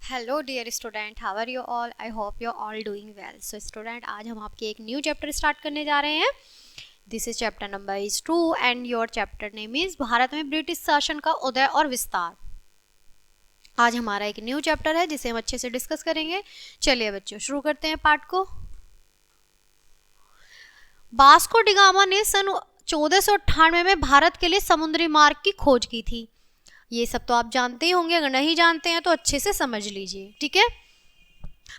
Hello dear student, how are you all? I hope you all doing well. So student, आज हम आपके एक new chapter start करने जा रहे हैं। This is chapter number is 2 and your chapter name is Bharat में British शासन का उदय और विस्तार। आज हमारा एक न्यू चैप्टर है जिसे हम अच्छे से डिस्कस करेंगे। चलिए बच्चों, शुरू करते हैं पार्ट को। वास्को डी गामा ने सन 1498 में भारत के लिए समुद्री मार्ग की खोज की थी। ये सब तो आप जानते ही होंगे, अगर नहीं जानते हैं तो अच्छे से समझ लीजिए, ठीक है।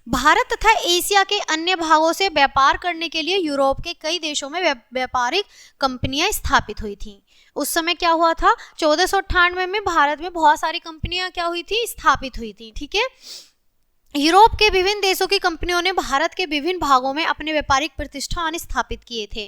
भारत तथा एशिया के अन्य भागों से व्यापार करने के लिए यूरोप के कई देशों में व्यापारिक कंपनियां स्थापित हुई थीं। उस समय क्या हुआ था, 1498 में भारत में बहुत सारी कंपनियां क्या हुई थी, स्थापित हुई थी, ठीक है। यूरोप के विभिन्न देशों की कंपनियों ने भारत के विभिन्न भागों में अपने व्यापारिक प्रतिष्ठान स्थापित किए थे।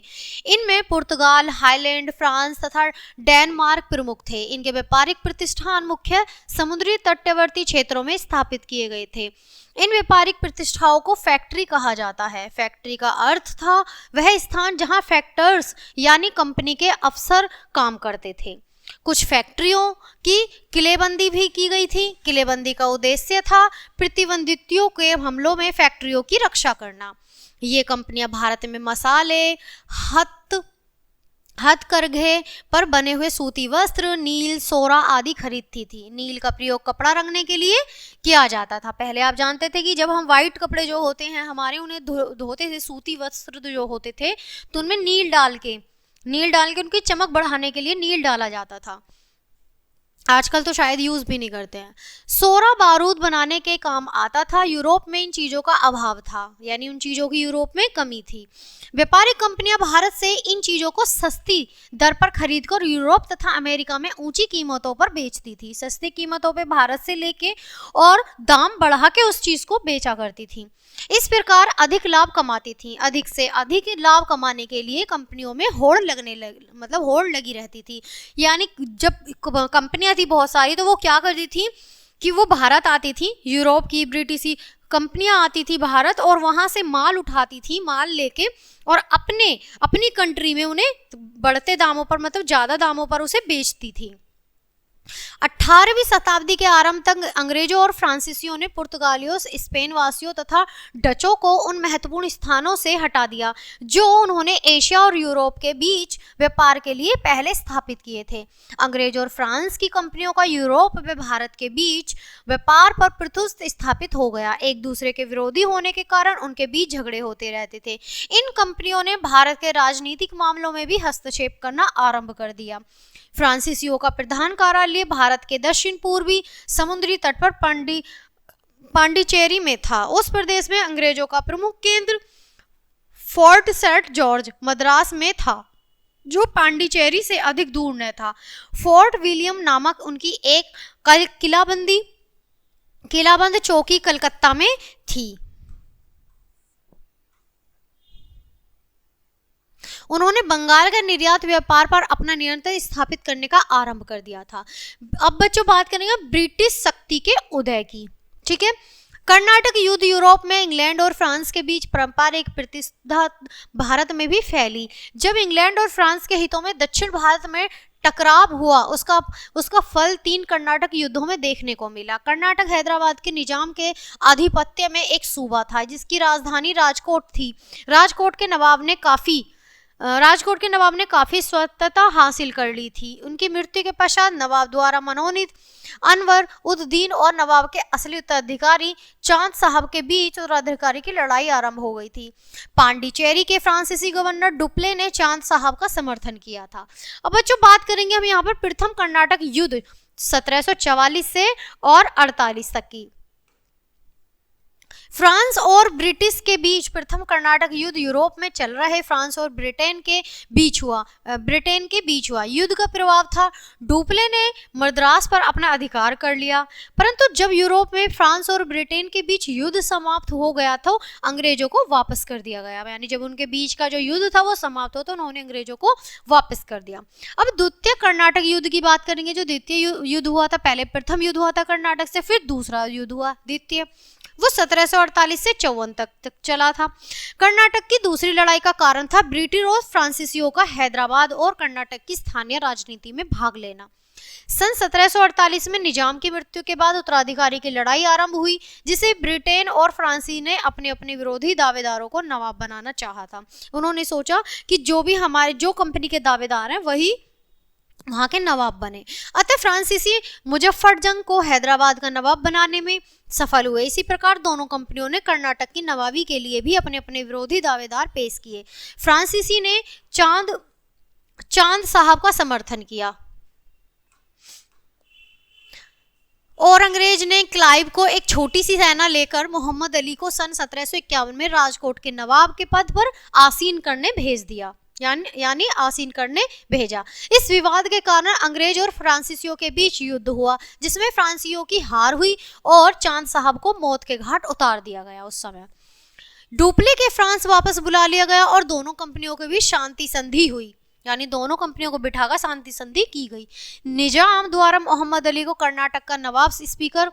इनमें पुर्तगाल, हाईलैंड, फ्रांस तथा डेनमार्क प्रमुख थे। इनके व्यापारिक प्रतिष्ठान मुख्य समुद्री तटवर्ती क्षेत्रों में स्थापित किए गए थे। इन व्यापारिक प्रतिष्ठानों को फैक्ट्री कहा जाता है। फैक्ट्री का अर्थ था वह स्थान जहां फैक्टर्स यानी कंपनी के अफसर काम करते थे। कुछ फैक्ट्रियों की किलेबंदी भी की गई थी। किलेबंदी का उद्देश्य था प्रतिद्वंदियों के हमलों में फैक्ट्रियों की रक्षा करना। ये कंपनियां भारत में मसाले, हथकरघे पर बने हुए सूती वस्त्र, नील, सोरा आदि खरीदती थी। नील का प्रयोग कपड़ा रंगने के लिए किया जाता था। पहले आप जानते थे कि जब हम व्हाइट कपड़े जो होते हैं हमारे, उन्हें धोते थे, सूती वस्त्र जो होते थे, तो उनमें नील डाल के उनकी चमक बढ़ाने के लिए नील डाला जाता था। आजकल तो शायद यूज भी नहीं करते हैं। सोरा बारूद बनाने के काम आता था। यूरोप में इन चीजों का अभाव था, यानी उन चीजों की यूरोप में कमी थी। व्यापारिक कंपनियां भारत से इन चीजों को सस्ती दर पर खरीदकर यूरोप तथा अमेरिका में ऊंची कीमतों पर बेचती थी। सस्ती कीमतों पर भारत से लेके और दाम बढ़ा के उस चीज को बेचा करती थी। इस प्रकार अधिक लाभ कमाती थी। अधिक से अधिक लाभ कमाने के लिए कंपनियों में होड़ लगी रहती थी। यानी जब कंपनियां थी बहुत सारी, तो वो क्या करती थी कि वो भारत आती थी, यूरोप की ब्रिटिश कंपनियां आती थी भारत, और वहां से माल उठाती थी, माल लेके और अपनी कंट्री में उन्हें बढ़ते दामों पर, मतलब ज्यादा दामों पर उसे बेचती थी। 18वीं शताब्दी के आरंभ तक अंग्रेजों और फ्रांसीसियों ने पुर्तगालियों, स्पेन वासियों तथा डचों को उन महत्वपूर्ण स्थानों से हटा दिया जो उन्होंने एशिया और यूरोप के बीच व्यापार के लिए पहले स्थापित किए थे। अंग्रेज और फ्रांस की कंपनियों का यूरोप व भारत के बीच व्यापार पर प्रभुत्व स्थापित हो गया। एक दूसरे के विरोधी होने के कारण उनके बीच झगड़े होते रहते थे। इन कंपनियों ने भारत के राजनीतिक मामलों में भी हस्तक्षेप करना आरंभ कर दिया। फ्रांसीसियों का प्रधान कार्यालय भारत के दक्षिण पूर्वी समुद्री तट पर पांडिचेरी में था। उस प्रदेश में अंग्रेजों का प्रमुख केंद्र फोर्ट सेंट जॉर्ज मद्रास में था, जो पांडिचेरी से अधिक दूर न था। फोर्ट विलियम नामक उनकी एक किलाबंद चौकी कलकत्ता में थी। उन्होंने बंगाल का निर्यात व्यापार पर अपना नियंत्रण स्थापित करने का आरंभ कर दिया था। अब बच्चों बात करेंगे ब्रिटिश शक्ति के उदय की, ठीक है। कर्नाटक युद्ध यूरोप में इंग्लैंड और फ्रांस के बीच पारंपरिक प्रतिस्पर्धा भारत में भी फैली। जब इंग्लैंड और फ्रांस के हितों में दक्षिण भारत में टकराव हुआ, उसका फल 3 कर्नाटक युद्धों में देखने को मिला। कर्नाटक हैदराबाद के निजाम के आधिपत्य में एक सूबा था जिसकी राजधानी राजकोट थी। राजकोट के नवाब ने काफी स्वतंत्रता हासिल कर ली थी। उनकी मृत्यु के पश्चात नवाब द्वारा मनोनीत अनवर उद्दीन और नवाब के असली उत्तराधिकारी चांद साहब के बीच उत्तराधिकारी की लड़ाई आरंभ हो गई थी। पांडिचेरी के फ्रांसीसी गवर्नर डुप्ले ने चांद साहब का समर्थन किया था। अब बच्चों बात करेंगे हम यहाँ पर प्रथम कर्नाटक युद्ध 1744 से और 48 तक की। फ्रांस और ब्रिटिश के बीच प्रथम कर्नाटक युद्ध यूरोप में चल रहे फ्रांस और ब्रिटेन के बीच हुआ। युद्ध का प्रभाव था डुप्ले ने मद्रास पर अपना अधिकार कर लिया, परंतु जब यूरोप में फ्रांस और ब्रिटेन के बीच युद्ध समाप्त हो गया तो अंग्रेजों को वापस कर दिया गया। यानी जब उनके बीच का जो युद्ध था वो समाप्त हो तो उन्होंने अंग्रेजों को वापस कर दिया। अब द्वितीय कर्नाटक युद्ध की बात करेंगे। जो द्वितीय युद्ध हुआ था, पहले प्रथम युद्ध हुआ था कर्नाटक से, फिर दूसरा युद्ध हुआ द्वितीय, वो 1748 से 54 तक चला था। कर्नाटक की दूसरी लड़ाई का कारण था ब्रिटिश और फ्रांसीसियों का हैदराबाद और कर्नाटक की स्थानीय राजनीति में भाग लेना। सन 1748 में निजाम की मृत्यु के बाद उत्तराधिकारी की लड़ाई आरंभ हुई, जिसे ब्रिटेन और फ्रांसी ने अपने अपने विरोधी दावेदारों को नवाब बनाना चाहा था। उन्होंने सोचा कि जो कंपनी के दावेदार हैं वही वहां के नवाब बने। अतः फ्रांसीसी मुजफ्फरजंग को हैदराबाद का नवाब बनाने में सफल हुए। इसी प्रकार दोनों कंपनियों ने कर्नाटक की नवाबी के लिए भी अपने अपने विरोधी दावेदार पेश किए। फ्रांसीसी ने चांद साहब का समर्थन किया और अंग्रेज ने क्लाइव को एक छोटी सी सेना लेकर मोहम्मद अली को सन 1751 में राजकोट के नवाब के पद पर आसीन करने भेज दिया, यानी आसीन करने भेजा। इस विवाद के कारण अंग्रेज और फ्रांसीसियों के बीच युद्ध हुआ, जिसमें फ्रांसीसियों की हार हुई और चांद साहब को मौत के घाट उतार दिया गया। उस समय डुप्ले के फ्रांस वापस बुला लिया गया और दोनों कंपनियों के बीच शांति संधि हुई, यानी दोनों कंपनियों को बिठाकर शांति संधि की गई। निजाम द्वारा मोहम्मद अली को कर्नाटक का नवाब स्पीकर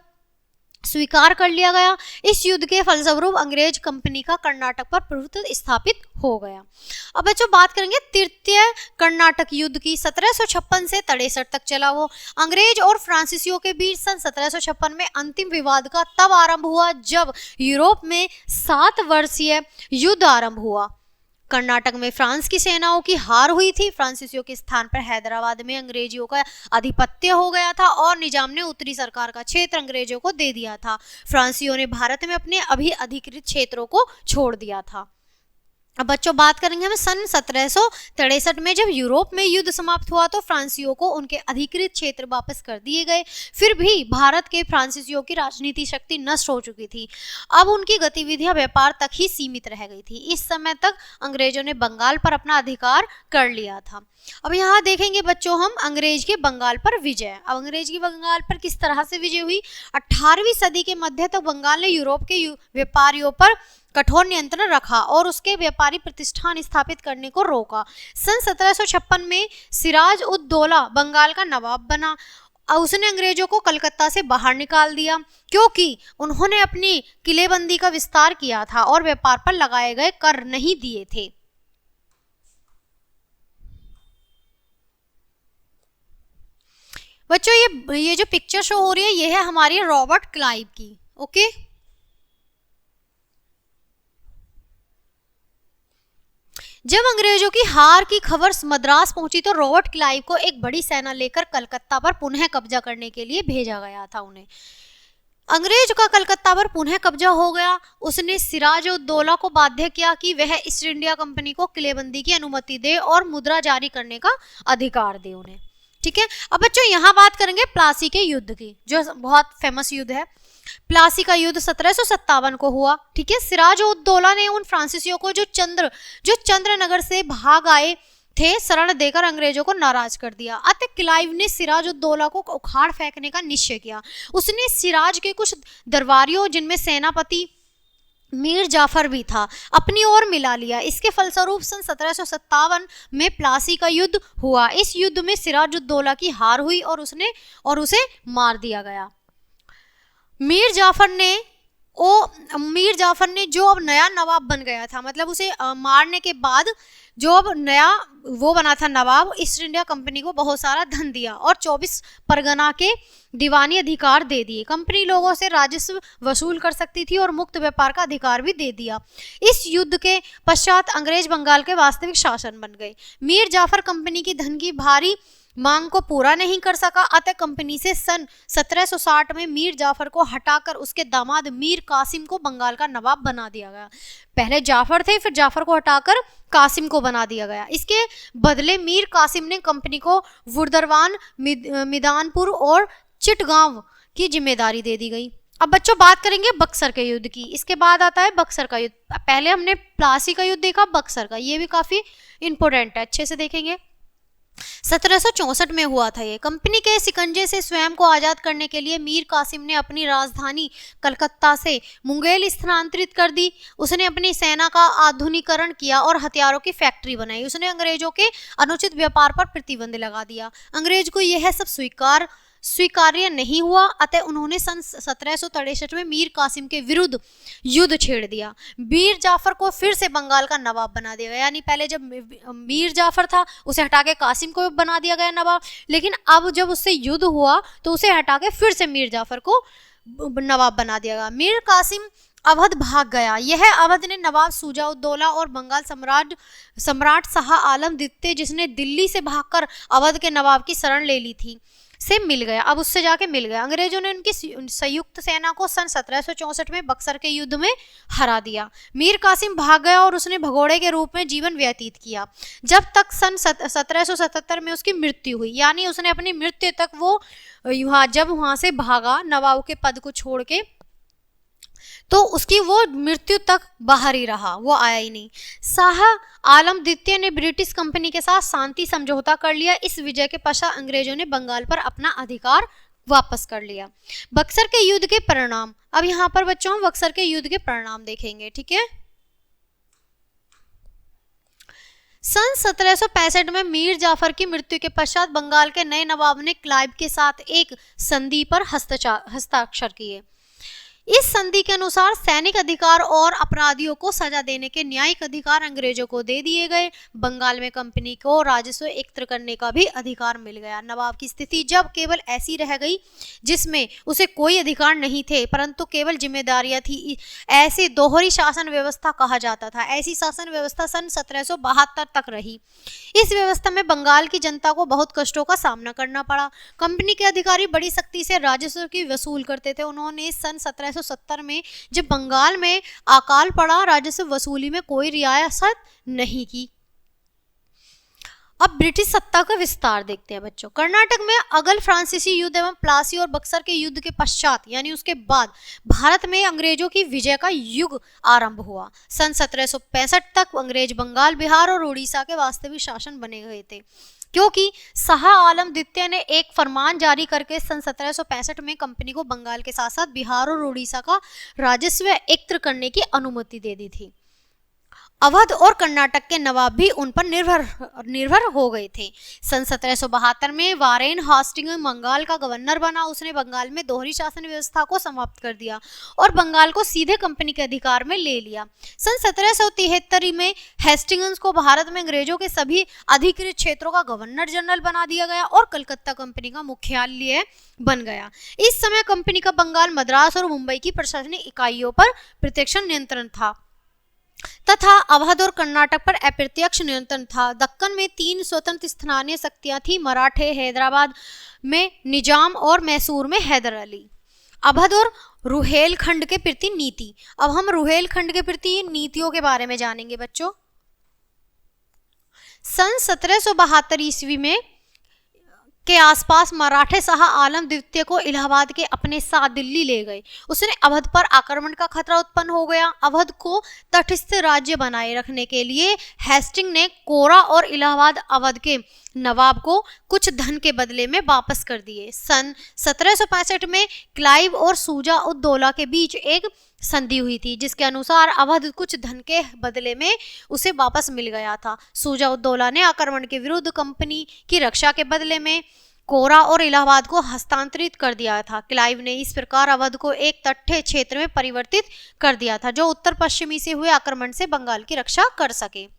स्वीकार कर लिया गया। इस युद्ध के फलस्वरूप अंग्रेज कंपनी का कर्नाटक पर प्रभुत्व स्थापित हो गया। अब बच्चों बात करेंगे तृतीय कर्नाटक युद्ध की। 1756 से 63 तक चला वो। अंग्रेज और फ्रांसीसियों के बीच सन 1756 में अंतिम विवाद का तब आरंभ हुआ जब यूरोप में 7 वर्षीय युद्ध आरंभ हुआ। कर्नाटक में फ्रांस की सेनाओं की हार हुई थी। फ्रांसीसियों के स्थान पर हैदराबाद में अंग्रेजियों का आधिपत्य हो गया था और निजाम ने उत्तरी सरकार का क्षेत्र अंग्रेजों को दे दिया था। फ्रांसीसियों ने भारत में अपने अभी अधिकृत क्षेत्रों को छोड़ दिया था। अब बच्चों बात करेंगे हम सन 1763 में जब यूरोप में युद्ध समाप्त हुआ तो फ्रांसीसियों को उनके अधिकृत क्षेत्र वापस कर दिए गए। फिर भी भारत के फ्रांसीसियों की राजनीति शक्ति नष्ट हो चुकी थी। अब उनकी गतिविधियां व्यापार तक ही सीमित रह गई थी। इस समय तक अंग्रेजों ने बंगाल पर अपना अधिकार कर लिया था। अब यहाँ देखेंगे बच्चों हम अंग्रेज के बंगाल पर विजय। अब अंग्रेज की बंगाल पर किस तरह से विजय हुई। 18वीं सदी के मध्य तक बंगाल ने यूरोप के व्यापारियों पर कठोर नियंत्रण रखा और उसके व्यापारी प्रतिष्ठान स्थापित करने को रोका। सन 1756 में सिराज उद दौला बंगाल का नवाब बना। उसने अंग्रेजों को कलकत्ता से बाहर निकाल दिया क्योंकि उन्होंने अपनी किलेबंदी का विस्तार किया था और व्यापार पर लगाए गए कर नहीं दिए थे। बच्चों ये जो पिक्चर शो हो रही है ये है हमारी रॉबर्ट क्लाइव की। ओके, जब अंग्रेजों की हार की खबर मद्रास पहुंची तो रॉबर्ट क्लाइव को एक बड़ी सेना लेकर कलकत्ता पर पुनः कब्जा करने के लिए भेजा गया था। उन्हें अंग्रेज का कलकत्ता पर पुनः कब्जा हो गया। उसने सिराज उद दौला को बाध्य किया कि वह ईस्ट इंडिया कंपनी को किलेबंदी की अनुमति दे और मुद्रा जारी करने का अधिकार दे उन्हें। ठीक है। अब बच्चों यहाँ बात करेंगे प्लासी के युद्ध की, जो बहुत फेमस युद्ध है। प्लासी का युद्ध 1757 को हुआ। ठीक है। सिराज उद दौला ने उन फ्रांसीसियों को जो चंद्रनगर से भाग आए थे शरण देकर अंग्रेजों को नाराज कर दिया। अतः क्लाइव ने सिराज उद दौला को उखाड़ फेंकने का निश्चय किया। उसने सिराज के कुछ दरबारियों जिनमें सेनापति मीर जाफर भी था अपनी ओर मिला लिया। इसके फलस्वरूप सन 1757 में प्लासी का युद्ध हुआ। इस युद्ध में सिराज उद दौला की हार हुई और उसे मार दिया गया। मीर जाफर ने जो अब नया नवाब बन गया था, मतलब उसे मारने के बाद जो अब नया वो बना था नवाब, ईस्ट इंडिया कंपनी को बहुत सारा धन दिया और 24 परगना के दीवानी अधिकार दे दिए। कंपनी लोगों से राजस्व वसूल कर सकती थी और मुक्त व्यापार का अधिकार भी दे दिया। इस युद्ध के पश्चात अंग्रेज बंगाल के वास्तविक शासन बन गए। मीर जाफर कंपनी की धन की भारी मांग को पूरा नहीं कर सका। अतः कंपनी से सन 1760 में मीर जाफर को हटाकर उसके दामाद मीर कासिम को बंगाल का नवाब बना दिया गया। पहले जाफर थे, फिर जाफर को हटाकर कासिम को बना दिया गया। इसके बदले मीर कासिम ने कंपनी को वुरदरवान, मिदानपुर और चिटगांव की जिम्मेदारी दे दी गई। अब बच्चों बात करेंगे बक्सर के युद्ध की। इसके बाद आता है बक्सर का युद्ध। पहले हमने प्लासी का युद्ध देखा, बक्सर का ये भी काफी इंपॉर्टेंट है, अच्छे से देखेंगे। 1764 में हुआ था ये। कंपनी के शिकंजे से स्वयं को आजाद करने के लिए मीर कासिम ने अपनी राजधानी कलकत्ता से मुंगेर स्थानांतरित कर दी। उसने अपनी सेना का आधुनिकीकरण किया और हथियारों की फैक्ट्री बनाई। उसने अंग्रेजों के अनुचित व्यापार पर प्रतिबंध लगा दिया। अंग्रेज को यह सब स्वीकार स्वीकार्य नहीं हुआ, अतः उन्होंने सन 1763 में मीर कासिम के विरुद्ध युद्ध छेड़ दिया। मीर जाफर को फिर से बंगाल का नवाब बना दिया गया, यानी पहले जब मीर जाफर था उसे हटा के कासिम को बना दिया गया नवाब, लेकिन अब जब उससे युद्ध हुआ तो उसे हटा के फिर से मीर जाफर को नवाब बना दिया गया। मीर कासिम अवध भाग गया। यह अवध ने नवाब शुजा-उद-दौला और बंगाल सम्राट शाह आलम द्वितीय, जिसने दिल्ली से भागकर अवध के नवाब की शरण ले ली थी, से मिल गया। अब उससे जाके मिल गया। अंग्रेजों ने उनकी संयुक्त सेना को सन 1764 में बक्सर के युद्ध में हरा दिया। मीर कासिम भाग गया और उसने भगोड़े के रूप में जीवन व्यतीत किया जब तक सन 1777 में उसकी मृत्यु हुई, यानी उसने अपनी मृत्यु तक वो जब वहां से भागा नवाब के पद को छोड़ के, तो उसकी वो मृत्यु तक बाहर ही रहा, वो आया ही नहीं। शाह आलम द्वितीय ने ब्रिटिश कंपनी के साथ शांति समझौता कर लिया। इस विजय के पश्चात अंग्रेजों ने बंगाल पर अपना अधिकार वापस कर लिया। बक्सर के युद्ध के परिणाम, अब यहाँ पर बच्चों हम बक्सर के युद्ध के परिणाम देखेंगे, ठीक है। सन 1765 में मीर जाफर की मृत्यु के पश्चात बंगाल के नए नवाब ने क्लाइव के साथ एक संधि पर हस्ताक्षर किए। इस संधि के अनुसार सैनिक अधिकार और अपराधियों को सजा देने के न्यायिक अधिकार अंग्रेजों को दे दिए गए। बंगाल में कंपनी को राजस्व एकत्र करने का भी अधिकार मिल गया। नवाब की स्थिति जब केवल ऐसी रह गई जिसमें उसे कोई अधिकार नहीं थे परंतु केवल जिम्मेदारियां थी, ऐसे दोहरी शासन व्यवस्था कहा जाता था। ऐसी शासन व्यवस्था सन 1772 तक रही। इस व्यवस्था में बंगाल की जनता को बहुत कष्टों का सामना करना पड़ा। कंपनी के अधिकारी बड़ी सख्ती से राजस्व की वसूल करते थे। उन्होंने सन 1770 में जब बंगाल में अकाल पड़ा, राजस्व वसूली में कोई रियासत नहीं की। अब ब्रिटिश सत्ता का विस्तार देखते हैं बच्चों। कर्नाटक में अगल फ्रांसीसी युद्ध एवं प्लासी और बक्सर के युद्ध के पश्चात यानी उसके बाद भारत में अंग्रेजों की विजय का युग आरंभ हुआ। सन 1765 तक अंग्रेज बंगाल, बिहार और उड़ीसा के वास्तविक शासन बने हुए थे, क्योंकि शाह आलम द्वितीय ने एक फरमान जारी करके सन 1765 में कंपनी को बंगाल के साथ साथ बिहार और उड़ीसा का राजस्व एकत्र करने की अनुमति दे दी थी। अवध और कर्नाटक के नवाब भी उन पर निर्भर हो गए थे। सन 1772 में वारेन हास्टिंग बंगाल का गवर्नर बना। उसने बंगाल में दोहरी शासन व्यवस्था को समाप्त कर दिया और बंगाल को सीधे कंपनी के अधिकार में ले लिया। सन 1773 में हेस्टिंग्स को भारत में अंग्रेजों के सभी अधिकृत क्षेत्रों का गवर्नर जनरल बना दिया गया और कलकत्ता कंपनी का मुख्यालय बन गया। इस समय कंपनी का बंगाल, मद्रास और मुंबई की प्रशासनिक इकाइयों पर प्रत्यक्ष नियंत्रण था तथा अवध और कर्नाटक पर अप्रत्यक्ष नियंत्रण था। दक्कन में 3 स्वतंत्र स्थानीय शक्तियां थी, मराठे हैदराबाद में निजाम और मैसूर में हैदर अली। अवध और रुहेलखंड के प्रति नीति, अब हम रुहेलखंड के प्रति नीतियों के बारे में जानेंगे बच्चों। सन 1772 ईस्वी में के आसपास मराठे शाह आलम द्वितीय को इलाहाबाद के अपने साथ दिल्ली ले गए। उसने अवध पर आक्रमण का खतरा उत्पन्न हो गया। अवध को तटस्थ राज्य बनाए रखने के लिए हेस्टिंग ने कोरा और इलाहाबाद अवध के नवाब को कुछ धन के बदले में वापस कर दिए। सन 1765 में क्लाइव और शुजा-उद-दौला के बीच एक संधि हुई थी जिसके अनुसार अवध कुछ धन के बदले में उसे वापस मिल गया था। शुजा-उद-दौला ने आक्रमण के विरुद्ध कंपनी की रक्षा के बदले में कोरा और इलाहाबाद को हस्तांतरित कर दिया था। क्लाइव ने इस प्रकार अवध को एक तटीय क्षेत्र में परिवर्तित कर दिया था जो उत्तर पश्चिमी से हुए आक्रमण से बंगाल की रक्षा कर सके।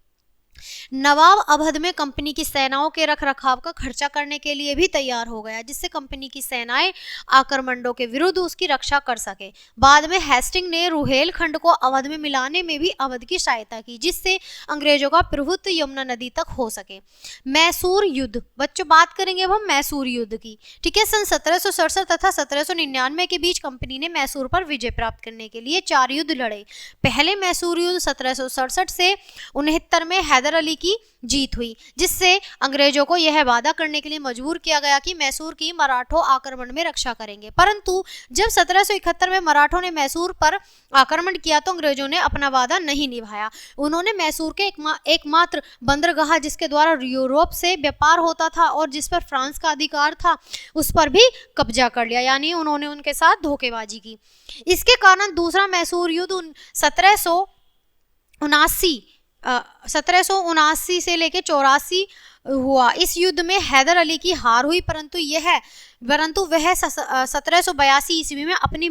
नवाब अवध में कंपनी की सेनाओं के रखरखाव का खर्चा करने के लिए भी तैयार हो गया जिससे कंपनी की सेनाएं आक्रमणों के विरुद्ध उसकी रक्षा कर सके। बाद में हेस्टिंग ने रुहेलखंड को अवध में मिलाने में भी अवध की सहायता की जिससे अंग्रेजों का प्रभुत्व यमुना नदी तक हो सके। मैसूर युद्ध, बच्चों बात करेंगे अब हम मैसूर युद्ध की, ठीक है। सन 1767 तथा 1799 के बीच कंपनी ने मैसूर पर विजय प्राप्त करने के लिए 4 युद्ध लड़े। पहले मैसूर युद्ध 1767 से 69 में हैदर अली की जीत हुई जिससे अंग्रेजों को यह वादा करने के लिए मजबूर किया गया कि मैसूर की मराठों आक्रमण में रक्षा करेंगे। परंतु जब 1771 में मराठों ने मैसूर पर आक्रमण किया तो अंग्रेजों ने अपना वादा नहीं निभाया। उन्होंने मैसूर के एकमात्र बंदरगाह जिसके द्वारा यूरोप से व्यापार होता था और जिस पर फ्रांस का अधिकार था उस पर भी कब्जा कर लिया, यानी उन्होंने उनके साथ धोखेबाजी की। इसके कारण दूसरा मैसूर युद्ध 1779 से लेकर 84 हुआ। इस युद्ध में हैदर अली की हार हुई, परंतु वह 1782 ईस्वी में अपनी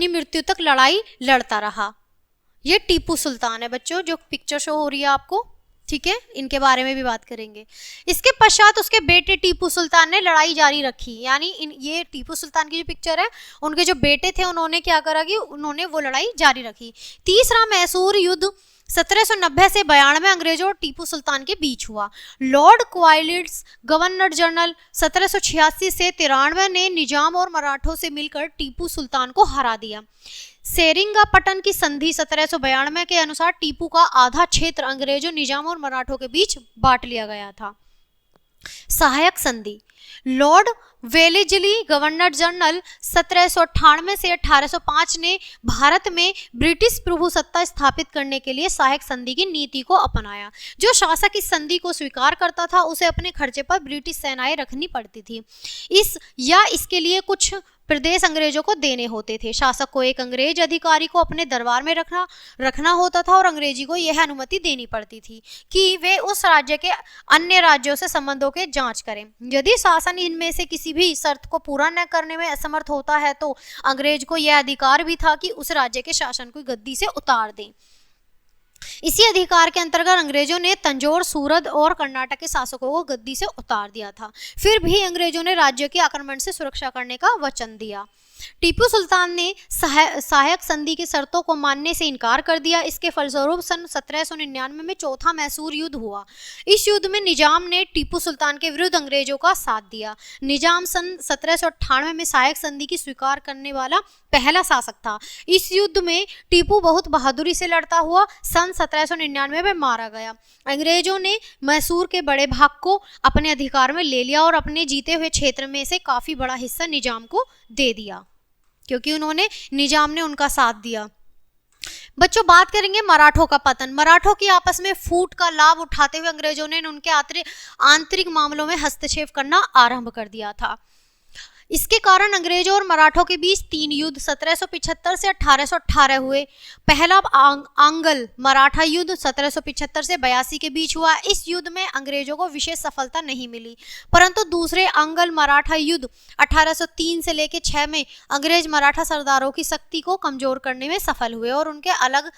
मृत्यु तक लड़ाई लड़ता रहा। ये टीपू सुल्तान है बच्चों, जो पिक्चर शो हो रही है आपको, ठीक है, इनके बारे में भी बात करेंगे। इसके पश्चात उसके बेटे टीपू सुल्तान ने लड़ाई जारी रखी, यानी ये टीपू सुल्तान की जो पिक्चर है, उनके जो बेटे थे उन्होंने क्या करा कि उन्होंने वो लड़ाई जारी रखी। तीसरा मैसूर युद्ध 1790 से 92 अंग्रेजों और टीपू सुल्तान के बीच हुआ। लॉर्ड क्वाइलिट्स गवर्नर जनरल 1786 से 93 ने निजाम और मराठों से मिलकर टीपू सुल्तान को हरा दिया। सेरिंगापटन की संधि 1792 के अनुसार टीपू का आधा क्षेत्र अंग्रेजों, निजाम और मराठों के बीच बांट लिया गया था। सहायक संधि, लॉर्ड वेलेस्ली गवर्नर जनरल 1798 से 1805 ने भारत में ब्रिटिश प्रभुसत्ता स्थापित करने के लिए सहायक संधि की नीति को अपनाया। जो शासक इस संधि को स्वीकार करता था उसे अपने खर्चे पर ब्रिटिश सेनाएं रखनी पड़ती थी, इसके लिए कुछ प्रदेश अंग्रेजों को देने होते थे। शासक को एक अंग्रेज अधिकारी को अपने दरबार में रखना होता था और अंग्रेजी को यह अनुमति देनी पड़ती थी कि वे उस राज्य के अन्य राज्यों से संबंधों के जांच करें। यदि शासन इनमें से किसी भी शर्त को पूरा न करने में असमर्थ होता है तो अंग्रेज को यह अधिकार भी था कि उस राज्य के शासन को गद्दी से उतार दें। इसी अधिकार के अंतर्गत अंग्रेजों ने तंजौर, सूरत और कर्नाटक के शासकों को गद्दी से उतार दिया था। फिर भी अंग्रेजों ने राज्य के आक्रमण से सुरक्षा करने का वचन दिया। टीपू सुल्तान ने सहायक संधि की शर्तों को मानने से इनकार कर दिया। इसके फलस्वरूप सन 1799 में चौथा मैसूर युद्ध हुआ। इस युद्ध में निजाम ने टीपू सुल्तान के विरुद्ध अंग्रेजों का साथ दिया। निजाम सन 1798 में सहायक संधि की स्वीकार करने वाला पहला शासक था। इस युद्ध में टीपू बहुत बहादुरी से लड़ता हुआ सन 1799 में मारा गया। अंग्रेजों ने मैसूर के बड़े भाग को अपने अधिकार में ले लिया और अपने जीते हुए क्षेत्र में से काफी बड़ा हिस्सा निजाम को दे दिया, क्योंकि निजाम ने उनका साथ दिया। बच्चों, बात करेंगे मराठों का पतन। मराठों की आपस में फूट का लाभ उठाते हुए अंग्रेजों ने उनके आंतरिक मामलों में हस्तक्षेप करना आरंभ कर दिया था। इसके कारण अंग्रेजों और मराठों के बीच 3 युद्ध 1775 से 1818 हुए। पहला आंग्ल मराठा युद्ध 1775 से 82 के बीच हुआ। इस युद्ध में अंग्रेजों को विशेष सफलता नहीं मिली, परंतु दूसरे आंग्ल मराठा युद्ध 1803 से लेकर 6 में अंग्रेज मराठा सरदारों की शक्ति को कमजोर करने में सफल हुए और उनके अलग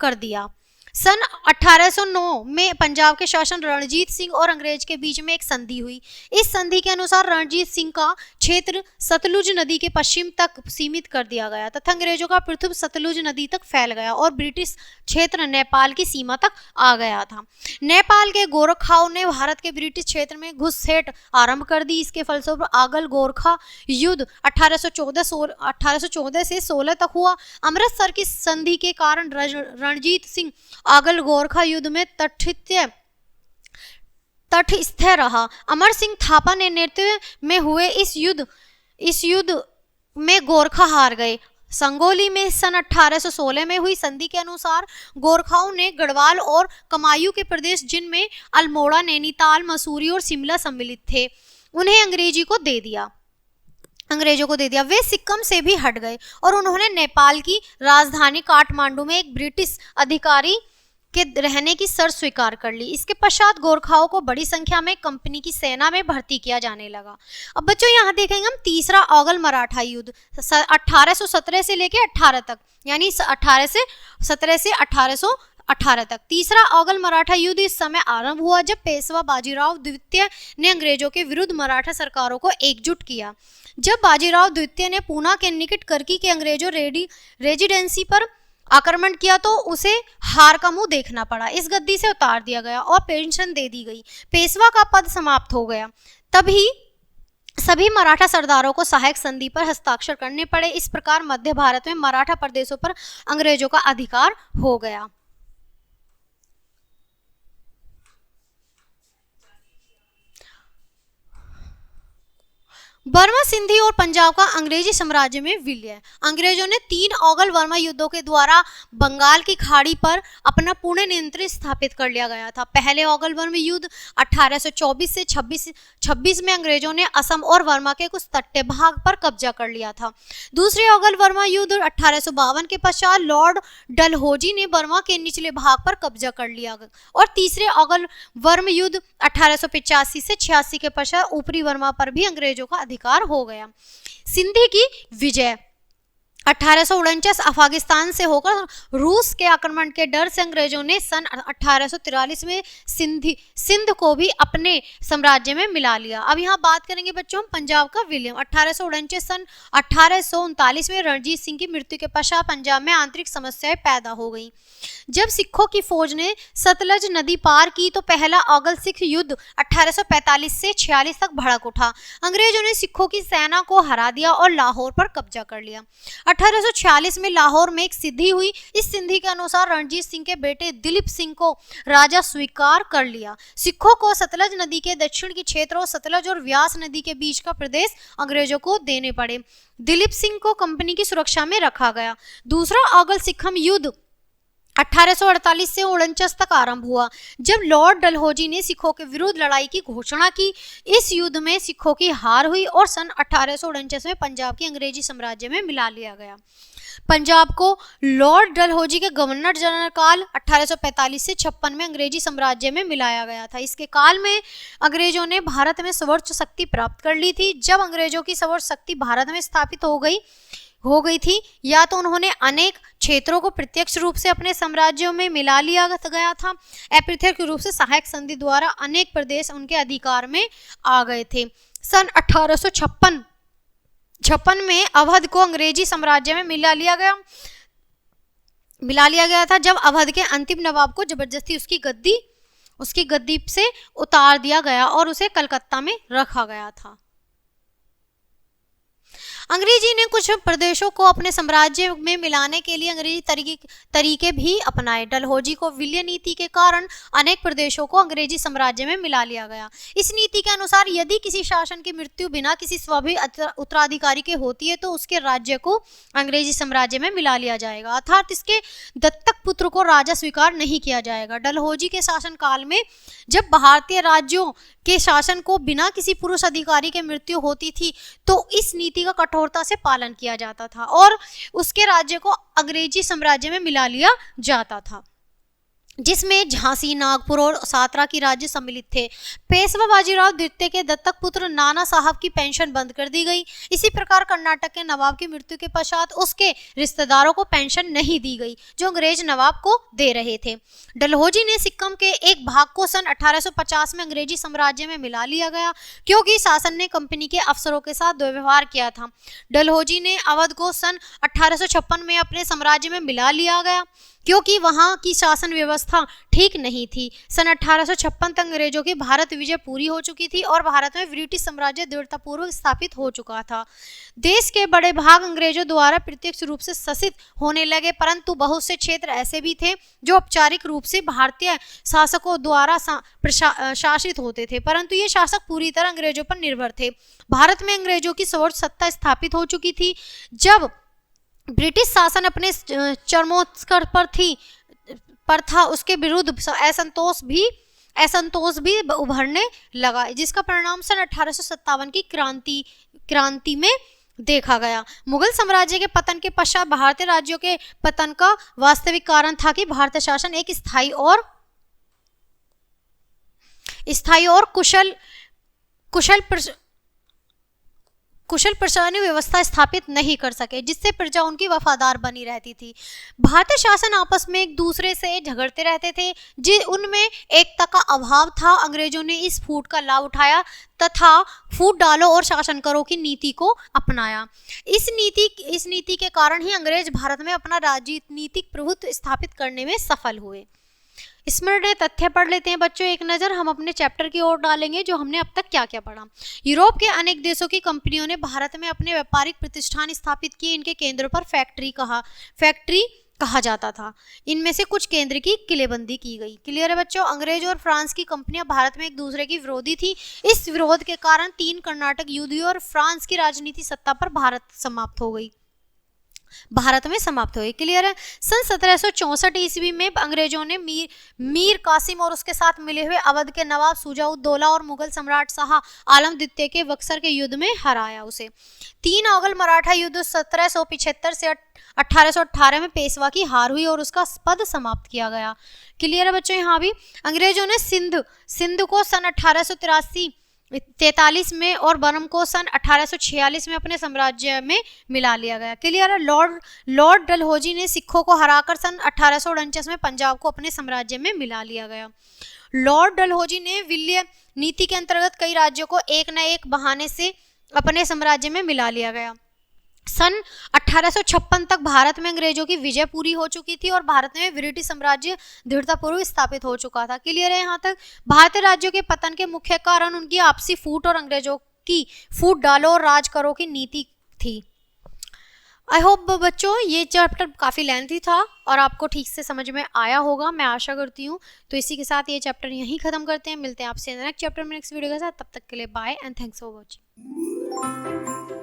कर दिया। सन 1809 में पंजाब के शासन रणजीत सिंह और अंग्रेज के बीच में एक संधि हुई। इस संधि के अनुसार रणजीत सिंह का क्षेत्र सतलुज नदी के पश्चिम तक सीमित कर दिया गया तथा अंग्रेजों का प्रभुत्व सतलुज नदी तक फैल गया और ब्रिटिश क्षेत्र नेपाल की सीमा तक आ गया था। नेपाल के गोरखाओं ने भारत के ब्रिटिश क्षेत्र में घुसपैठ आरंभ कर दी। इसके फलस्वरूप आगल गोरखा युद्ध 1814 से 16 तक हुआ। अमृतसर की संधि के कारण रणजीत सिंह आगल गोरखा युद्ध में तटस्थ रहा। अमर सिंह थापा ने नेतृत्व में हुए इस युद्ध में गोरखा हार गए। संगोली में सन 1816 में हुई संधि के अनुसार गोरखाओं ने गढ़वाल और कमायूं के प्रदेश, जिनमें अल्मोड़ा, नैनीताल, मसूरी और शिमला सम्मिलित थे, उन्हें अंग्रेजों को दे दिया। वे सिक्किम से भी हट गए और उन्होंने नेपाल की राजधानी काठमांडू में एक ब्रिटिश अधिकारी के रहने की शर्त स्वीकार कर ली। इसके पश्चात गोरखाओं को बड़ी संख्या में कंपनी की सेना में भर्ती किया जाने लगा। अब बच्चों, यहाँ देखेंगे हम तीसरा औगल मराठा युद्ध 1817 से लेकर 18 तक, यानी 1817 से 1818 तक। तीसरा औगल मराठा युद्ध इस समय आरंभ हुआ जब पेशवा बाजीराव द्वितीय ने अंग्रेजों के विरुद्ध मराठा सरकारों को एकजुट किया। जब बाजीराव द्वितीय ने पूना के निकट करकी के अंग्रेजों रेजिडेंसी पर आक्रमण किया तो उसे हार का मुंह देखना पड़ा। इस गद्दी से उतार दिया गया और पेंशन दे दी गई। पेशवा का पद समाप्त हो गया। तभी सभी मराठा सरदारों को सहायक संधि पर हस्ताक्षर करने पड़े। इस प्रकार मध्य भारत में मराठा प्रदेशों पर अंग्रेजों का अधिकार हो गया। बर्मा, सिंधी और पंजाब का अंग्रेजी साम्राज्य में विलय। अंग्रेजों ने 3 अगल वर्मा युद्धों के द्वारा बंगाल की खाड़ी पर अपना पूर्ण नियंत्रण स्थापित कर लिया गया था। पहले अगल वर्मा युद्ध 1824 से 26 में अंग्रेजों ने असम और वर्मा के कुछ तटीय भाग पर कब्जा कर लिया था। दूसरे अगल वर्मा युद्ध 1852 के पश्चात लॉर्ड डलहौजी ने बर्मा के निचले भाग पर कब्जा कर लिया और तीसरे अगल वर्मा युद्ध 1885 से 86 के पश्चात ऊपरी वर्मा पर भी अंग्रेजों का अधिकार हो गया। सिंधी की विजय 1849 अफगानिस्तान से होकर रूस के आक्रमण के डर से अंग्रेजों ने सन 1843 में सिंध को भी अपने साम्राज्य में मिला लिया। अब यहाँ बात करेंगे बच्चों पंजाब का विलय। 1849 सन 1839 में रणजीत सिंह की मृत्यु के पश्चात पंजाब में आंतरिक समस्याएं पैदा हो गई। जब सिखों की फौज ने सतलज नदी पार की तो पहला अगल सिख युद्ध 1845 से 46 तक भड़क उठा। अंग्रेजों ने सिखों की सेना को हरा दिया और लाहौर पर कब्जा कर लिया। 1846 में लाहौर में एक संधि हुई। इस संधि के अनुसार रणजीत सिंह के बेटे दिलीप सिंह को राजा स्वीकार कर लिया। सिखों को सतलज नदी के दक्षिण के क्षेत्र और सतलज और व्यास नदी के बीच का प्रदेश अंग्रेजों को देने पड़े। दिलीप सिंह को कंपनी की सुरक्षा में रखा गया। दूसरा अगल सिखम युद्ध 1848 से 49 तक आरंभ हुआ, जब लॉर्ड डलहौजी ने सिखों के विरुद्ध लड़ाई की घोषणा की। इस युद्ध में सिखों की हार हुई और सन 1849 में पंजाब की अंग्रेजी साम्राज्य में मिला लिया गया। पंजाब को लॉर्ड डलहौजी के गवर्नर जनरल काल 1845 से 56 में अंग्रेजी साम्राज्य में मिलाया गया था। इसके काल में अंग्रेजों ने भारत में सर्वोच्च शक्ति प्राप्त कर ली थी। जब अंग्रेजों की सर्वोच्च शक्ति भारत में स्थापित हो गई थी, या तो उन्होंने अनेक क्षेत्रों को प्रत्यक्ष रूप से अपने साम्राज्यों में मिला लिया गया था, अप्रत्यक्ष रूप से सहायक संधि द्वारा अनेक प्रदेश उनके अधिकार में आ गए थे। सन 1856 में अवध को अंग्रेजी साम्राज्य में मिला लिया गया था, जब अवध के अंतिम नवाब को जबरदस्ती उसकी गद्दी से उतार दिया गया और उसे कलकत्ता में रखा गया था। अंग्रेजी ने कुछ प्रदेशों को अपने साम्राज्य में मिलाने के लिए अंग्रेजी तरीके भी अपनाए। डलहौजी को विलय नीति के कारण अनेक प्रदेशों को अंग्रेजी साम्राज्य में मिला लिया गया। इस नीति के अनुसार यदि किसी शासन की मृत्यु बिना किसी स्वाभाविक उत्तराधिकारी के होती है तो उसके राज्य को अंग्रेजी साम्राज्य में मिला लिया जाएगा, अर्थात इसके दत्तक पुत्र को राजा स्वीकार नहीं किया जाएगा। डलहौजी के शासन काल में जब भारतीय राज्यों के शासन को बिना किसी पुरुष अधिकारी के मृत्यु होती थी तो इस नीति का कठोरता से पालन किया जाता था और उसके राज्य को अंग्रेजी साम्राज्य में मिला लिया जाता था, जिसमें झांसी, नागपुर और सातारा की राज्य सम्मिलित थे। पेशवा बाजीराव द्वितीय के दत्तक पुत्र नाना साहब की पेंशन बंद कर दी गई। इसी प्रकार कर्नाटक के नवाब की मृत्यु के पश्चात उसके रिश्तेदारों को पेंशन नहीं दी गई जो अंग्रेज नवाब को दे रहे थे। डलहौजी ने सिक्किम के एक भाग को सन 1850 में अंग्रेजी साम्राज्य में मिला लिया गया, क्योंकि शासन ने कंपनी के अफसरों के साथ दुर्व्यवहार किया था। डलहौजी ने अवध को सन 1856 में अपने साम्राज्य में मिला लिया गया, क्योंकि वहां की शासन व्यवस्था ठीक नहीं थी। सन 1856 तक अंग्रेजों की भारत विजय पूरी हो चुकी थी और भारत में ब्रिटिश साम्राज्य दृढ़तापूर्वक स्थापित हो चुका था। देश के बड़े भाग अंग्रेजों द्वारा प्रत्यक्ष रूप से शासित होने लगे, परंतु बहुत से क्षेत्र ऐसे भी थे जो औपचारिक रूप से भारतीय शासकों द्वारा शासित होते थे, परंतु ये शासक पूरी तरह अंग्रेजों पर निर्भर थे। भारत में अंग्रेजों की सर्वोच्च सत्ता स्थापित हो चुकी थी। जब ब्रिटिश शासन अपने चरमोत्कर्ष पर था, उसके विरुद्ध असंतोष भी उभरने लगा, जिसका परिणाम सन 1857 की क्रांति में देखा गया। मुगल साम्राज्य के पतन के पश्चात भारतीय राज्यों के पतन का वास्तविक कारण था कि भारतीय शासन एक स्थायी और कुशल प्रशासनिक व्यवस्था स्थापित नहीं कर सके, जिससे प्रजा उनकी वफादार बनी रहती थी। भारतीय शासन आपस में एक दूसरे से झगड़ते रहते थे, उनमें एकता का अभाव था। अंग्रेजों ने इस फूट का लाभ उठाया तथा फूट डालो और शासन करो की नीति को अपनाया। इस नीति के कारण ही अंग्रेज भारत में अपना राजनीतिक प्रभुत्व स्थापित करने में सफल हुए। स्मरणीय तथ्य पढ़ लेते हैं बच्चों एक नज़र। हम अपने चैप्टर की ओर डालेंगे जो हमने अब तक क्या क्या पढ़ा। यूरोप के अनेक देशों की कंपनियों ने भारत में अपने व्यापारिक प्रतिष्ठान स्थापित किए। इनके केंद्रों पर फैक्ट्री कहा जाता था। इनमें से कुछ केंद्र की किलेबंदी की गई। क्लियर है बच्चों। अंग्रेज और फ्रांस की कंपनियां भारत में एक दूसरे की विरोधी थी। इस विरोध के कारण 3 कर्नाटक युद्ध हुए और फ्रांस की राजनीति सत्ता पर भारत में समाप्त हुई। क्लियर है। सन 1764 ईस्वी में अंग्रेजों ने मीर कासिम और उसके साथ मिले हुए अवध के नवाब शुजा-उद-दौला और मुगल सम्राट शाह आलम द्वितीय के बक्सर के युद्ध में हराया उसे। 3 अगस्त मराठा युद्ध 1775 से 1818 में पेशवा की हार हुई और उसका पद समाप्त किया गया। क्लियर है बच्चों। यहाँ भी अंग्रेजों ने सिंध को सन 1843 में और बरम को सन 1846 में अपने साम्राज्य में मिला लिया गया। क्लियर है। लॉर्ड डलहौजी ने सिखों को हराकर सन 1849 में पंजाब को अपने साम्राज्य में मिला लिया गया। लॉर्ड डलहौजी ने विलय नीति के अंतर्गत कई राज्यों को एक न एक बहाने से अपने साम्राज्य में मिला लिया गया। सन 1856 तक भारत में अंग्रेजों की विजय पूरी हो चुकी थी और भारत में ब्रिटिश साम्राज्य दृढ़तापूर्वक स्थापित हो चुका था। क्लियर है यहाँ तक। भारतीय राज्यों के पतन के मुख्य कारण उनकी आपसी फूट और अंग्रेजों की फूट डालो और राज करो की नीति थी। आई होप बच्चों ये चैप्टर काफ़ी लेंथी था और आपको ठीक से समझ में आया होगा, मैं आशा करती हूँ। तो इसी के साथ ये चैप्टर यहीं ख़त्म करते हैं। मिलते हैं आपसे नेक्स्ट चैप्टर में नेक्स्ट वीडियो के साथ। तब तक के लिए bye and thanks for watching.